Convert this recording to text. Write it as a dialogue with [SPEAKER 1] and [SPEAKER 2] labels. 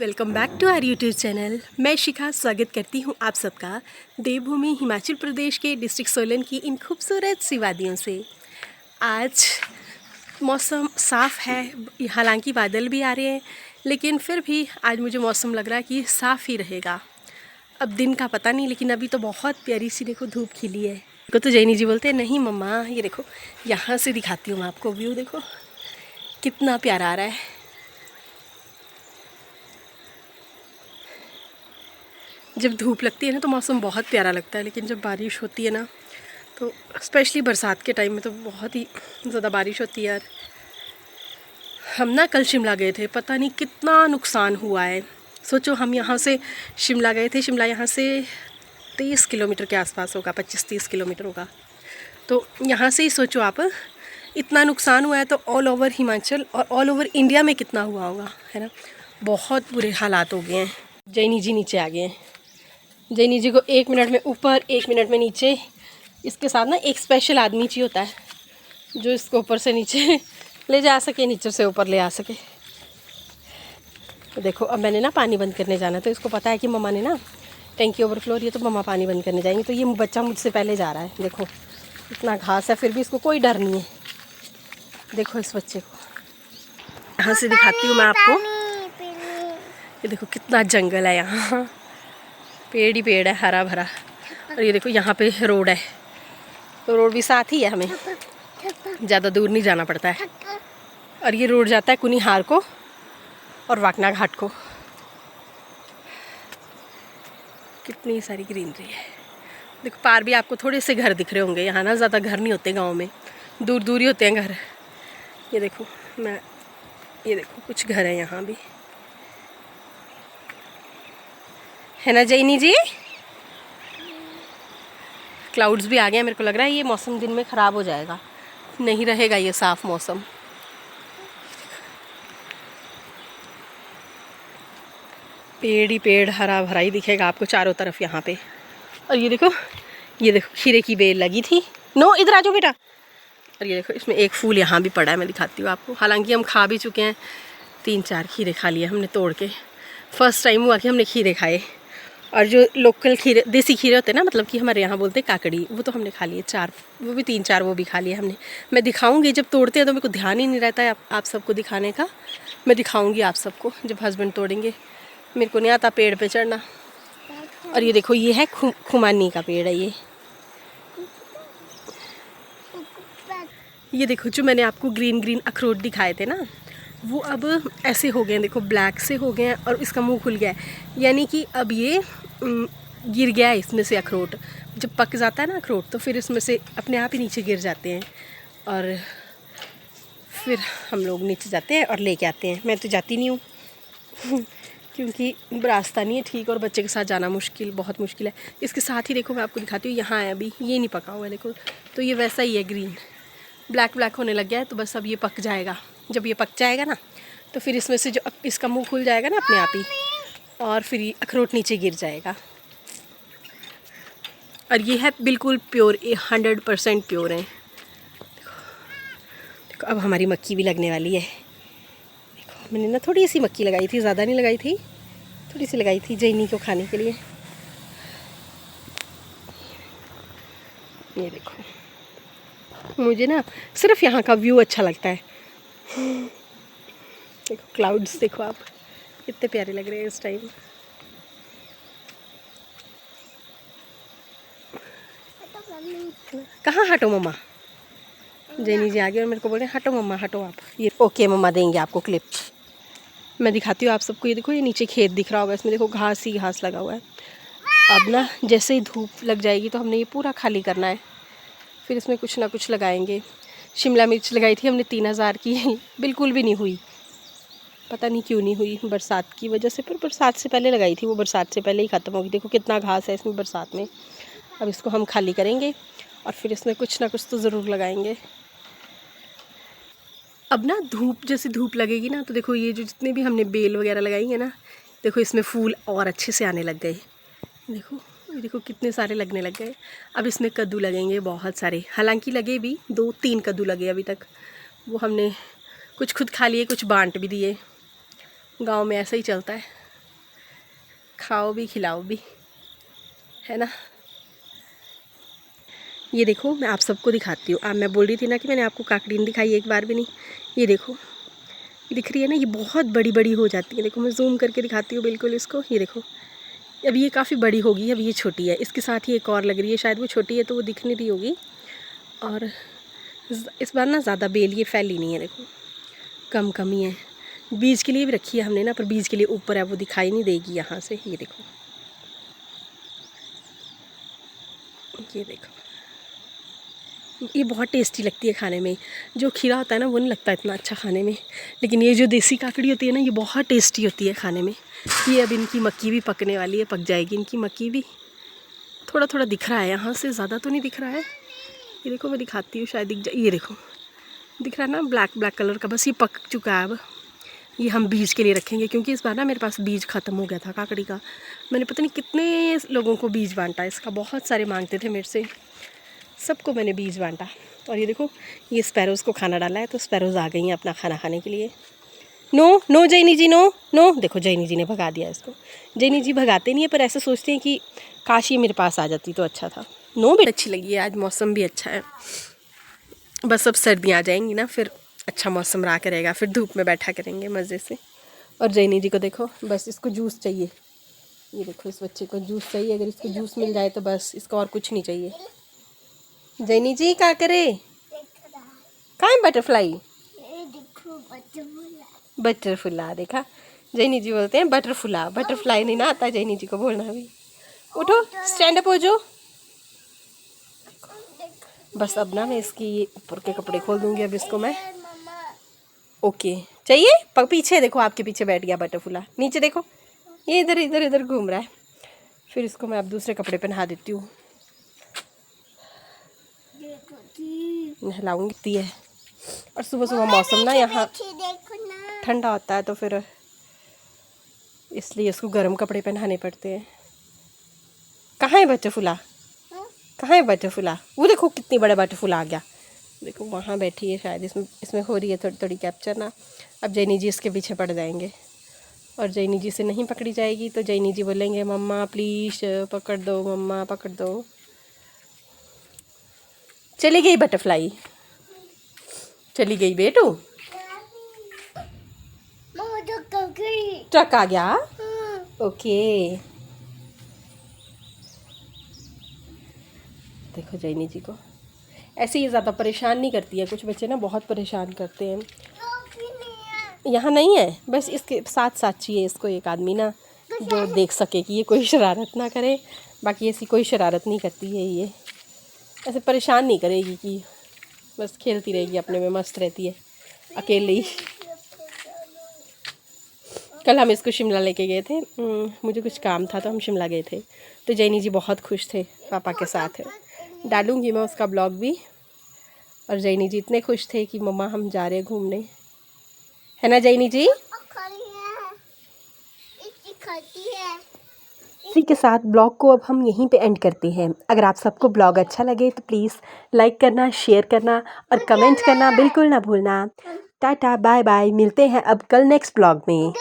[SPEAKER 1] Welcome back to our YouTube channel. मैं शिखा स्वागत करती हूँ आप सबका देवभूमि हिमाचल प्रदेश के डिस्ट्रिक्ट सोलन की इन खूबसूरत सी वादियों से। आज मौसम साफ़ है, हालांकि बादल भी आ रहे हैं, लेकिन फिर भी आज मुझे मौसम लग रहा है कि साफ़ ही रहेगा। अब दिन का पता नहीं, लेकिन अभी तो बहुत प्यारी सी देखो धूप खिली है। तो जैनी जी बोलते हैं नहीं मम्मा, ये देखो यहाँ से दिखाती हूँ मैं आपको व्यू, देखो कितना प्यारा आ रहा है। जब धूप लगती है ना तो मौसम बहुत प्यारा लगता है, लेकिन जब बारिश होती है ना तो स्पेशली बरसात के टाइम में तो बहुत ही ज़्यादा बारिश होती है यार। हम ना कल शिमला गए थे, पता नहीं कितना नुकसान हुआ है। सोचो हम यहाँ से शिमला गए थे, शिमला यहाँ से 30 किलोमीटर के आसपास होगा, 25-30 किलोमीटर होगा। तो यहाँ से ही सोचो आप, इतना नुकसान हुआ है तो ऑल ओवर हिमाचल और ऑल ओवर इंडिया में कितना हुआ होगा, है ना। बहुत बुरे हालात हो गए हैं। जैनी जी नीचे आ गए हैं। जैनी जी को 1 मिनट में ऊपर 1 मिनट में नीचे, इसके साथ ना एक स्पेशल आदमी चाहिए होता है जो इसको ऊपर से नीचे ले जा सके, नीचे से ऊपर ले आ सके। तो देखो अब मैंने ना पानी बंद करने जाना है, तो इसको पता है कि मम्मा ने ना टैंकी ओवरफ्लो हो रही है तो मम्मा पानी बंद करने जाएंगे। तो ये बच्चा मुझसे पहले जा रहा है। देखो इतना घास है फिर भी इसको कोई डर नहीं है। देखो इस बच्चे को यहाँ से दिखाती हूँ मैं आपको। ये देखो कितना जंगल है यहाँ, पेड़ ही पेड़ है, हरा भरा। और ये देखो यहाँ पे रोड है, तो रोड भी साथ ही है, हमें ज़्यादा दूर नहीं जाना पड़ता है। और ये रोड जाता है कुनिहार को और वाकना घाट को। कितनी सारी ग्रीनरी है। देखो पार भी आपको थोड़े से घर दिख रहे होंगे। यहाँ ना ज़्यादा घर नहीं होते गाँव में, दूर दूर ही होते हैं घर। ये देखो ये देखो कुछ घर है यहाँ भी, है ना जैनी जी। क्लाउड्स भी आ गए हैं, मेरे को लग रहा है ये मौसम दिन में ख़राब हो जाएगा, नहीं रहेगा ये साफ़ मौसम। पेड़ ही पेड़, हरा भरा ही दिखेगा आपको चारों तरफ यहाँ पे। और ये देखो खीरे की बेल लगी थी। नो इधर आ जाओ बेटा। और ये देखो इसमें एक फूल यहाँ भी पड़ा है, मैं दिखाती हूँ आपको। हालांकि हम खा भी चुके हैं, 3-4 खीरे खा लिए हमने तोड़ के। फर्स्ट टाइम हुआ कि हमने खीरे खाए। और जो लोकल खीरे, देसी खीरे होते हैं ना, मतलब कि हमारे यहाँ बोलते हैं काकड़ी, वो तो हमने खा लिए 4, वो भी 3-4 वो भी खा लिए हमने। मैं दिखाऊंगी, जब तोड़ते हैं तो मेरे को ध्यान ही नहीं रहता है आप सबको दिखाने का। मैं दिखाऊंगी आप सबको जब हस्बैंड तोड़ेंगे, मेरे को नहीं आता पेड़ पे चढ़ना। और ये देखो ये है खुमानी का पेड़ है ये देखो जो मैंने आपको ग्रीन ग्रीन अखरोट दिखाए थे ना, वो अब ऐसे हो गए हैं, देखो ब्लैक से हो गए हैं और इसका मुंह खुल गया है। यानी कि अब ये गिर गया है इसमें से अखरोट। जब पक जाता है ना अखरोट तो फिर इसमें से अपने आप ही नीचे गिर जाते हैं और फिर हम लोग नीचे जाते हैं और लेके आते हैं। मैं तो जाती नहीं हूँ क्योंकि रास्ता नहीं है ठीक, और बच्चे के साथ जाना बहुत मुश्किल है। इसके साथ ही देखो मैं आपको दिखाती हूँ, यहाँ है अभी ये नहीं पका हुआ है, देखो तो ये वैसा ही है, ग्रीन ब्लैक होने लग गया है। तो बस अब ये पक जाएगा। जब ये पक जाएगा ना तो फिर इसमें से जो इसका मुंह खुल जाएगा ना अपने आप ही, और फिर ये अखरोट नीचे गिर जाएगा। और ये है बिल्कुल प्योर, 100% प्योर है। देखो अब हमारी मक्की भी लगने वाली है। देखो मैंने ना थोड़ी सी मक्की लगाई थी, ज़्यादा नहीं लगाई थी, थोड़ी सी लगाई थी जैनी को खाने के लिए। ये देखो मुझे ना सिर्फ यहाँ का व्यू अच्छा लगता है। देखो क्लाउड्स देखो आप, कितने प्यारे लग रहे हैं इस टाइम। कहाँ हटो मम्मा, जैनी जी आ गए और मेरे को बोले हटो मम्मा हटो आप। ये ओके मम्मा देंगे आपको क्लिप। मैं दिखाती हूँ आप सबको। ये देखो ये नीचे खेत दिख रहा होगा, इसमें देखो घास ही घास लगा हुआ है। अब ना जैसे ही धूप लग जाएगी तो हमने ये पूरा खाली करना है, फिर इसमें कुछ ना कुछ लगाएंगे। शिमला मिर्च लगाई थी हमने 3000 की, बिल्कुल भी नहीं हुई, पता नहीं क्यों नहीं हुई, बरसात की वजह से। पर बरसात से पहले लगाई थी, वो बरसात से पहले ही ख़त्म होगी। देखो कितना घास है इसमें बरसात में। अब इसको हम खाली करेंगे और फिर इसमें कुछ ना कुछ तो ज़रूर लगाएंगे। अब ना जैसे धूप लगेगी ना तो देखो ये जो जितने भी हमने बेल वगैरह लगाई है ना, देखो इसमें फूल और अच्छे से आने लग गए। देखो कितने सारे लगने लग गए। अब इसमें कद्दू लगेंगे बहुत सारे, हालांकि लगे भी 2-3 कद्दू लगे अभी तक। वो हमने कुछ खुद खा लिए, कुछ बांट भी दिए। गांव में ऐसा ही चलता है, खाओ भी खिलाओ भी, है ना। ये देखो मैं आप सबको दिखाती हूँ। मैं बोल रही थी ना कि मैंने आपको काकड़ी नहीं दिखाई एक बार भी नहीं। ये देखो, ये दिख रही है ना, ये बहुत बड़ी बड़ी हो जाती है। देखो मैं जूम करके दिखाती हूँ बिल्कुल इसको। ये देखो अब ये काफ़ी बड़ी होगी, अब ये छोटी है, इसके साथ ही एक और लग रही है, शायद वो छोटी है तो वो दिख नहीं रही होगी। और इस बार ना ज़्यादा बेल ये फैली नहीं है, देखो कम कम ही है। बीज के लिए भी रखी है हमने ना, पर बीज के लिए ऊपर है, वो दिखाई नहीं देगी यहाँ से। ये देखो, ये देखो, ये बहुत टेस्टी लगती है खाने में। जो खीरा होता है ना वो नहीं लगता इतना अच्छा खाने में, लेकिन ये जो देसी काकड़ी होती है ना ये बहुत टेस्टी होती है खाने में। ये अब इनकी मक्की भी पकने वाली है, पक जाएगी इनकी मक्की भी। थोड़ा थोड़ा दिख रहा है यहाँ से, ज़्यादा तो नहीं दिख रहा है। ये देखो मैं दिखाती हूँ, शायद दिख जाए। ये देखो दिख रहा है ना, ब्लैक ब्लैक कलर का, बस ये पक चुका है। अब ये हम बीज के लिए रखेंगे, क्योंकि इस बार ना मेरे पास बीज ख़त्म हो गया था काकड़ी का। मैंने पता नहीं कितने लोगों को बीज बांटा इसका, बहुत सारे मांगते थे मेरे से, सबको मैंने बीज बांटा। और ये देखो ये स्पैरोज़ को खाना डाला है, तो स्पैरोज़ आ गई हैं अपना खाना खाने के लिए। नो नो जैनी जी, नो नो। देखो जैनी जी ने भगा दिया इसको। जैनी जी भगाते नहीं है, पर ऐसे सोचते हैं कि काश ये मेरे पास आ जाती तो अच्छा था। नो भी अच्छी लगी है, आज मौसम भी अच्छा है। बस अब सर्दियाँ आ जाएंगी ना, फिर अच्छा मौसम रहा करेगा, फिर धूप में बैठा करेंगे मज़े से। और जैनी जी को देखो, बस इसको जूस चाहिए। ये देखो इस बच्चे को जूस चाहिए, अगर इसको जूस मिल जाए तो बस, इसको और कुछ नहीं चाहिए। जैनी जी क्या करे, कहाँ है बटरफ्लाई? बटरफुला, देखा जैनी जी बोलते हैं बटरफुला, बटरफ्लाई नहीं ना आता जैनी जी को बोलना भी। उठो स्टैंड अप हो जाओ। बस अब ना मैं इसकी ऊपर के कपड़े खोल दूंगी अब इसको मैं। ओके चाहिए, पीछे देखो, आपके पीछे बैठ गया बटरफुला। नीचे देखो, ये इधर इधर इधर घूम रहा है। फिर इसको मैं अब दूसरे कपड़े पहना देती हूँ, नहलाऊंगी है। और सुबह सुबह मौसम ना यहाँ ठंडा होता है, तो फिर इसलिए इसको गर्म कपड़े पहनाने पड़ते हैं। कहाँ है बटरफुला, कहाँ है बटरफुला? वो देखो कितनी बड़ा बटरफुला आ गया, देखो वहाँ बैठी है शायद, इसमें हो रही है थोड़ी थोड़ी कैप्चर ना। अब जैनी जी इसके पीछे पड़ जाएंगे, और जैनी जी से नहीं पकड़ी जाएगी तो जैनी जी बोलेंगे मम्मा प्लीज़ पकड़ दो, मम्मा पकड़ दो। चली गई बटरफ्लाई, चली गई बेटू। ट्रक आ गया, ओके। देखो जैनी जी को ऐसे ही ज़्यादा परेशान नहीं करती है, कुछ बच्चे ना बहुत परेशान करते हैं। यहाँ नहीं है, बस इसके साथ साथ चाहिए इसको एक आदमी ना, जो देख सके कि ये कोई शरारत ना करे। बाकी ऐसी कोई शरारत नहीं करती है ये, ऐसे परेशान नहीं करेगी, कि बस खेलती रहेगी अपने में, मस्त रहती है अकेले ही। कल हम इसको शिमला लेके गए थे, मुझे कुछ काम था तो हम शिमला गए थे, तो जैनी जी बहुत खुश थे पापा के साथ। डालूंगी मैं उसका ब्लॉग भी। और जैनी जी इतने खुश थे कि मम्मा हम जा रहे हैं घूमने, है ना जैनी जी? इसी के साथ ब्लॉग को अब हम यहीं पे एंड करते हैं। अगर आप सबको ब्लॉग अच्छा लगे तो प्लीज़ लाइक करना, शेयर करना और कमेंट करना बिल्कुल ना भूलना। टाटा बाय बाय, मिलते हैं अब कल नेक्स्ट ब्लॉग में।